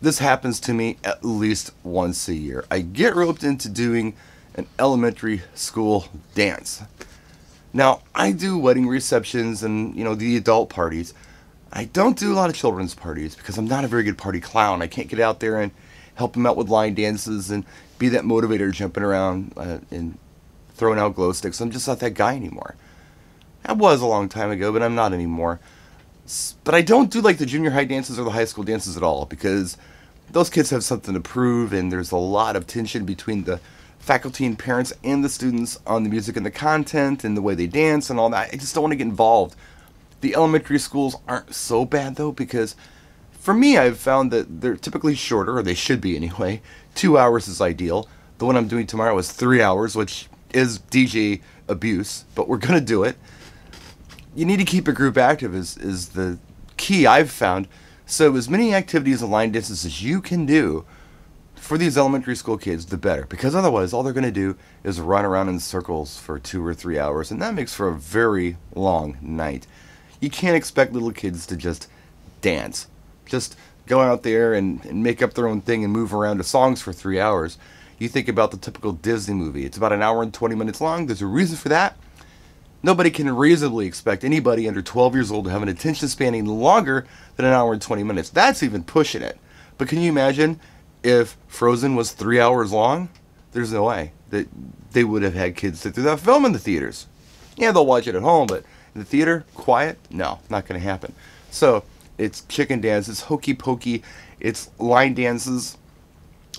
This happens to me at least once a year. I get roped into doing an elementary school dance. Now, I do wedding receptions and, the adult parties. I don't do a lot of children's parties because I'm not a very good party clown. I can't get out there and help them out with line dances and be that motivator jumping around and throwing out glow sticks. I'm just not that guy anymore. I was a long time ago, but I'm not anymore. But I don't do like the junior high dances or the high school dances at all because those kids have something to prove and there's a lot of tension between the faculty and parents and the students on the music and the content and the way they dance and all that. I just don't want to get involved. The elementary schools aren't so bad though because for me I've found that they're typically shorter, or they should be anyway. 2 hours is ideal. The one I'm doing tomorrow is 3 hours, which is DJ abuse, but we're going to do it. You need to keep a group active is the key I've found. So as many activities and line dances as you can do for these elementary school kids, the better. Because otherwise, all they're going to do is run around in circles for 2 or 3 hours, and that makes for a very long night. You can't expect little kids to just dance. Just go out there and make up their own thing and move around to songs for 3 hours. You think about the typical Disney movie. It's about an hour and 20 minutes long. There's a reason for that. Nobody can reasonably expect anybody under 12 years old to have an attention span any longer than an hour and 20 minutes. That's even pushing it. But can you imagine if Frozen was 3 hours long? There's no way that they would have had kids sit through that film in the theaters. Yeah, they'll watch it at home, but in the theater, quiet? No, not going to happen. So it's chicken dance, it's hokey pokey, it's line dances,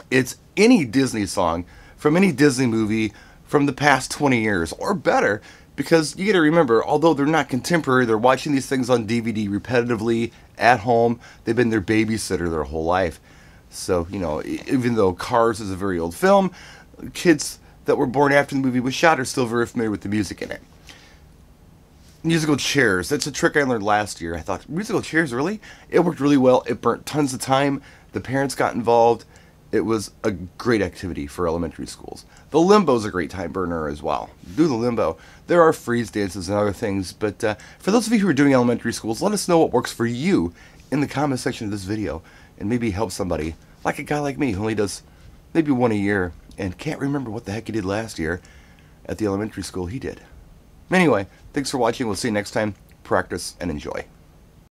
it's any Disney song from any Disney movie from the past 20 years or better. Because you got to remember, although they're not contemporary, they're watching these things on DVD repetitively at home. They've been their babysitter their whole life. So, even though Cars is a very old film, kids that were born after the movie was shot are still very familiar with the music in it. Musical chairs. That's a trick I learned last year. I thought, musical chairs, really? It worked really well. It burnt tons of time. The parents got involved. It was a great activity for elementary schools. The limbo is a great time burner as well. Do the limbo. There are freeze dances and other things, but for those of you who are doing elementary schools, let us know what works for you in the comment section of this video, and maybe help somebody, like a guy like me who only does maybe one a year and can't remember what the heck he did last year at the elementary school he did. Anyway, thanks for watching. We'll see you next time. Practice and enjoy.